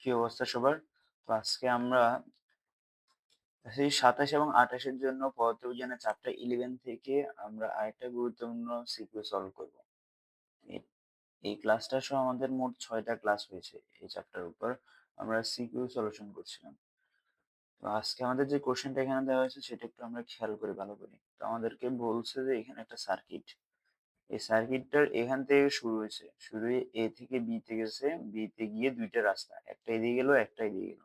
কি অবস্থা সবার? তো আজকে আমরা সেই ২৭ এবং ২৮ এর জন্য পদার্থবিজ্ঞানের চ্যাপ্টার 11 থেকে আমরা আরেকটা গুরুত্বপূর্ণ সিকিউ সলভ করব। এই এই ক্লাসটা সহ আমাদের মোট ৬টা ক্লাস হয়েছে এই চ্যাপ্টারের উপর। আমরা সিকিউ সলিউশন করছিলাম। তো আজকে আমাদের যে কোশ্চেনটা এখানে দেওয়া হয়েছে সেটা একটু আমরা খেয়াল করি ভালো করে। তো আমাদেরকে বলছে যে এখানে একটা সার্কিট। এই সার্কিটটার এখান থেকে শুরু হয়েছে। শুরু হয়ে A থেকে B তে গেছে, B তে গিয়ে ২ টা রাস্তা। একটা এদিকে গেল, একটা এদিকে গেল।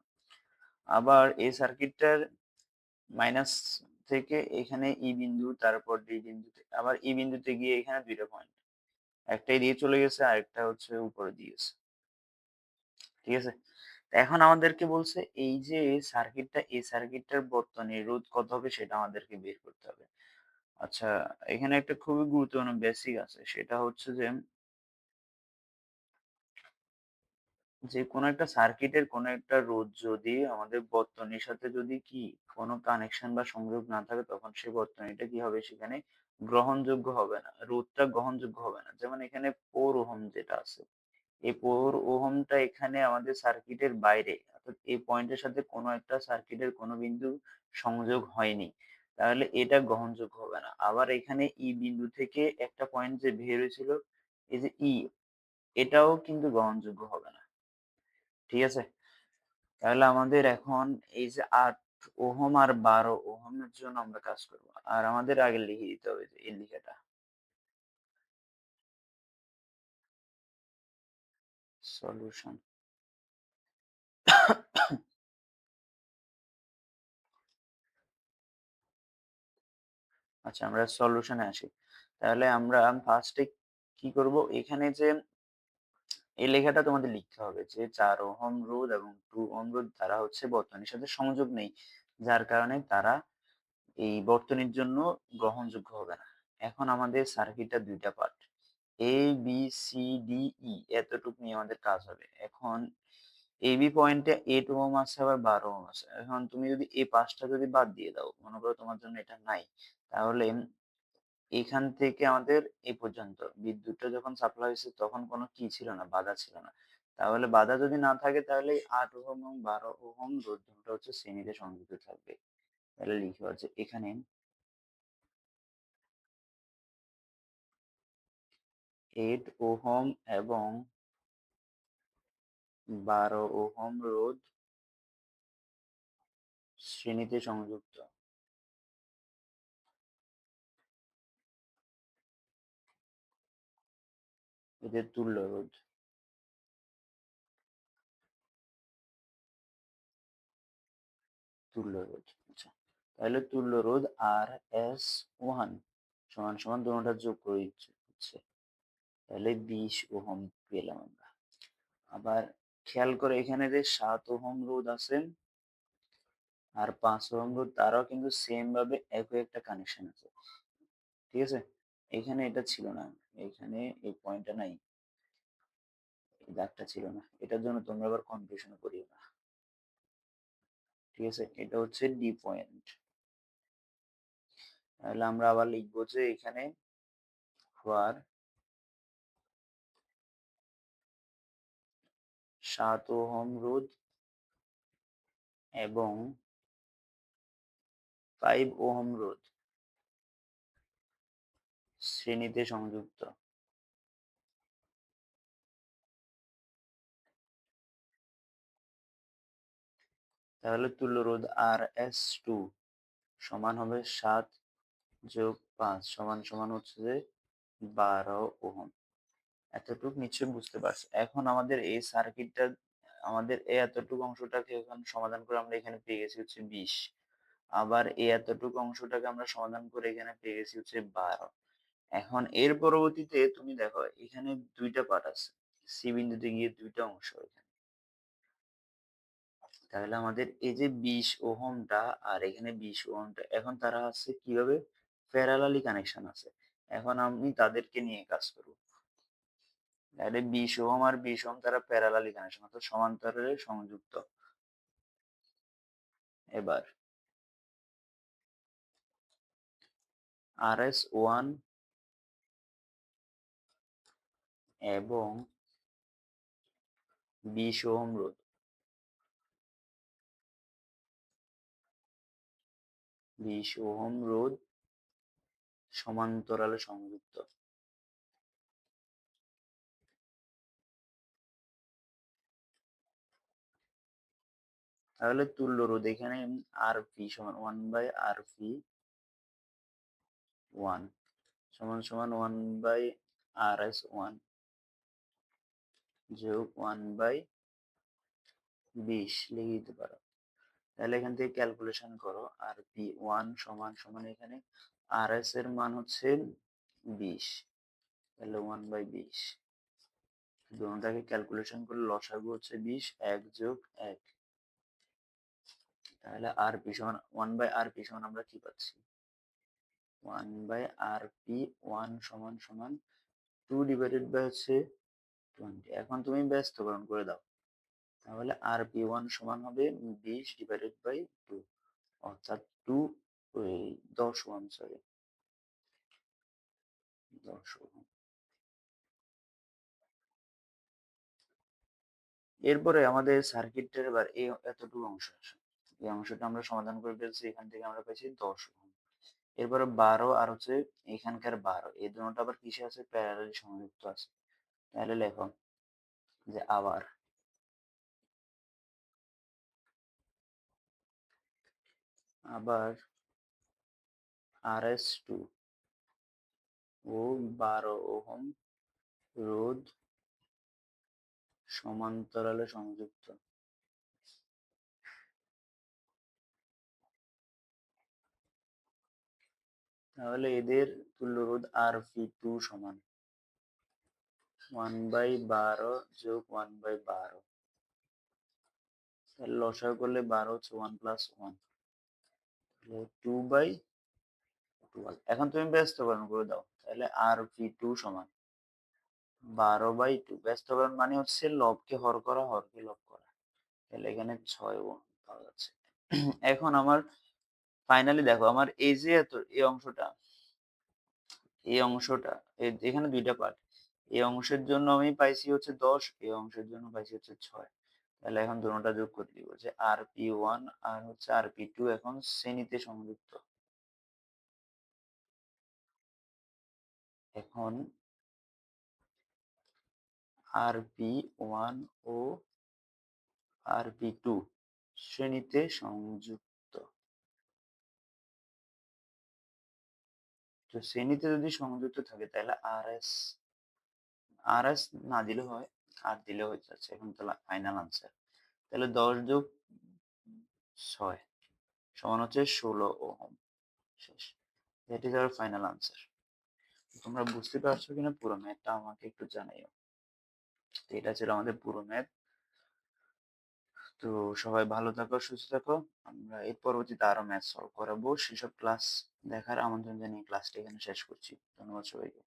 আবার এই সার্কিটটার মাইনাস থেকে এখানে ই বিন্দু, তারপর ডি বিন্দুতে, আবার ই বিন্দুতে গিয়ে এখানে ২ টা পয়েন্ট, একটা এদিকে চলে গেছে, আরেকটা হচ্ছে উপরে দিয়ে গেছে। ঠিক আছে? তো এখন আমাদেরকে বলছে এই যে সার্কিটটা, এই সার্কিটটার বর্তনী রোধ কত হবে সেটা আমাদেরকে বের করতে হবে। আচ্ছা, এখানে একটা খুবই গুরুত্বপূর্ণ বেসিক আছে, সেটা হচ্ছে যে কোনো একটা সার্কিটের কোনো একটা রোধ যদি আমাদের বর্তনীর সাথে যদি কি কোনো কানেকশন বা সংযোগ না থাকে, তখন সেই বর্তনীটা কি হবে, সেখানে গ্রহণযোগ্য হবে না, রোধটা গ্রহণযোগ্য হবে না। যেমন এখানে 4 ওহম যেটা আছে, এই 4 ওহমটা এখানে আমাদের সার্কিটের বাইরে, অর্থাৎ এই পয়েন্টের সাথে কোনো একটা সার্কিটের কোনো বিন্দু সংযোগ হয়নি, তাহলে এটা গ্রহণযোগ্য হবে না। আবার এখানে ই বিন্দু থেকে একটা পয়েন্ট যে বের হয়েছিল, এই যে ই, এটাও কিন্তু গ্রহণযোগ্য হবে না। ঠিক আছে? তাহলে আমাদের এখন এই যে ৮ ওহম আর ১২ ওহমের জন্য আমরা কাজ করব। আর আমাদের আগে লিখে দিতে হবে যে এই লেখাটা সলিউশন। আচ্ছা, আমরা সলিউশনে আসি। তাহলে আমরা ফার্স্টে কি করব, এখানে যে এই লেখাটা তোমাদের লিখতে হবে যে ৪ ওহম রোধ এবং 2 ওহম রোধ তারা হচ্ছে বর্তনীর সাথে সংযোগ নেই, যার কারণে তারা এই বর্তনীর জন্য গ্রহণযোগ্য হবে না। এখন আমাদের সার্কিটটা ২ টা part, A B C D E, এতটুকু নিয়ে আমাদের কাজ হবে। এখন এ বি পয়েন্টে ৮ ওহম আছে, আবার ১২ ওহম আছে। এখন তুমি যদি এই পাঁচটা যদি বাদ দিয়ে দাও, মনে করো তোমার জন্য এটা নাই, তাহলে এখান থেকে আমাদের এই পর্যন্ত বিদ্যুৎটা যখন সাপ্লাই হয়েছে তখন কোনো কি ছিল না, বাধা ছিল না। তাহলে বাধা যদি না থাকে, তাহলে এই ৮ ওহম এবং ১২ ওহম রোধ দুটো হচ্ছে শ্রেণীতে সংযুক্ত থাকবে। তাহলে লিখে হচ্ছে এখানে ৮ ওহম এবং ১২ ওহম রোধ শ্রেণীতে সংযুক্ত, এদের তুল্য রোধ। তুল্য রোধ, আচ্ছা। তাহলে তুল্য রোধ আর এস ওয়ান সমান সমান দুটোটা যোগ করে দিচ্ছে হচ্ছে, তাহলে ২০ ওহম পেলাম আমরা। আবার খেয়াল করে এখানে যে ৭ ওহম রোধ আছে আর ৫ ওহম রোধ, তারাও কিন্তু সেম ভাবে একই একটা কানেকশন আছে। ঠিক আছে? এখানে এটা ছিল না, এখানে এই পয়েন্টটা নাই, এই দাগটা ছিল না, এটার জন্য তোমরা আবার কনফিউশন করিও না। ঠিক আছে? এটা হচ্ছে ডি পয়েন্ট। তাহলে আমরা আবার লিখবো যে এখানে ফর ৭ ওহম রোধ এবং ৫ ওহম রোধ শ্রেণীতে সংযুক্ত, তাহলে তুল্য রোধ আর এস টু সমান হবে ৭ যোগ ৫ সমান সমান হচ্ছে যে ১২ ওহম। এতটুকু নিশ্চয়ই বুঝতে পারছো। এখন আমাদের এই সার্কিটটা, আমাদের এই এতটুকু অংশটাকে এখন সমাধান করে আমরা এখানে পেয়ে গেছি হচ্ছে ২০। আবার এই এতটুকু অংশটাকে আমরা সমাধান করে এখানে পেয়ে গেছি হচ্ছে ১২। এখন এর পরবর্তীতে তুমি দেখো এখানে ২ টা পার্ট আছে, সি বিন্দুতে গিয়ে ২ টা অংশ এখানে। তাহলে আমাদের এই যে ২০ ওহমটা আর এখানে ২০ ওহমটা, এখন তারা আছে কিভাবে, প্যারালালি কানেকশন আছে। এখন আমি তাদেরকে নিয়ে কাজ করব। তাহলে ২০ ওহম আর ২০ ওহম তারা প্যারালালি কানেকশন, অর্থাৎ সমান্তরালে সংযুক্ত। এবার আর এস ওয়ান এবং ২০ ওহম রোধ 20 ওহম রোধ সমান্তরালে সংযুক্ত। তাহলে তুল্য রোধ এখানে আর পি সমান 1/RP1 সমান সমান 1/RS1 যোগ 1/20 লিখে দিতে পারো। তাহলে এখান থেকে ক্যালকুলেশন করো, আর পি ওয়ান সমান সমান এখানে আর এস এর মান হচ্ছে 20, তাহলে 1/20 দুটাকে ক্যালকুলেশন করলে লসাগু হচ্ছে 20, 1 যোগ 1, তাহলে আর পি সমান 1/RP সমান আমরা কি পাচ্ছি 1/RP1 সমান সমান 2 ডিভাইডেড বাই হচ্ছে 20। এখন তুমি ব্যস্তকরণ করে দাও, তাহলে RP1 সমান হবে 20 ডিভাইডেড বাই 2, অর্থাৎ 2 ওই 10 ওয়ান সরি 10 ওহম। এরপরে আমাদের সার্কিটের এবার এই এতটুকু অংশ আছে, এই অংশটা আমরা সমাধান করে ফেলছি, এখান থেকে আমরা পেয়েছি 10 ওহম। এরপরে 12 আর হচ্ছে এখানকার 12 এই দুটোটা আবার কিসে আছে প্যারালালি সংযুক্ত আছে। তাহলে লেখো যে আবার RS2 ও 12 ওহম রোধ সমান্তরালে সংযুক্ত। তাহলে এদের তুল্য রোধ RP2 সমান 1/12 যোগ 1/12, তাহলে লসাগু করলে 12 হচ্ছে 1 প্লাস 1, তাহলে 2/12। এখন তুমি ব্যস্তকরণ করে দাও, তাহলে RP2 সমান 12/2, ব্যস্তকরণ মানে হচ্ছে লবকে হর করা, হরকে লব করা, তাহলে এখানে 6 ওহম পাওয়া যাচ্ছে। এখন আমার ফাইনালি দেখো আমার এই যে এত এই অংশটা এখানে দুইটা পার্ট, এই অংশের জন্য আমি পাইছি হচ্ছে 10, এই অংশের জন্য পাইছি হচ্ছে 6, তাহলে এখন দুটোটা যোগ করে দিব যে RP1 আর হচ্ছে RP2 এখন শ্রেণীতে সংযুক্ত। এখন RP1 ও RP2 শ্রেণীতে সংযুক্ত। তো শ্রেণীতে যদি সংযুক্ত থাকে তাহলে RS না দিলে হয়, আর দিলে হয়ে যাচ্ছে। এখন তাহলে ফাইনাল আনসার, তাহলে 10 যোগ 6 সমান হচ্ছে 16 ওহম। শেষ, that is our final answer. তোমরা বুঝতে পারছো কিনা পুরো ম্যাথটা আমাকে একটু জানাইও। তো এটা ছিল আমাদের পুরো ম্যাথ। তো সবাই ভালো থাকো, সুস্থ থাকো। আমরা এর পরবর্তীতে আরো ম্যাথ সলভ করাবো, সেসব ক্লাস দেখার আমন্ত্রণ জানিয়ে ক্লাসটা এখানে শেষ করছি। ধন্যবাদ সবাইকে।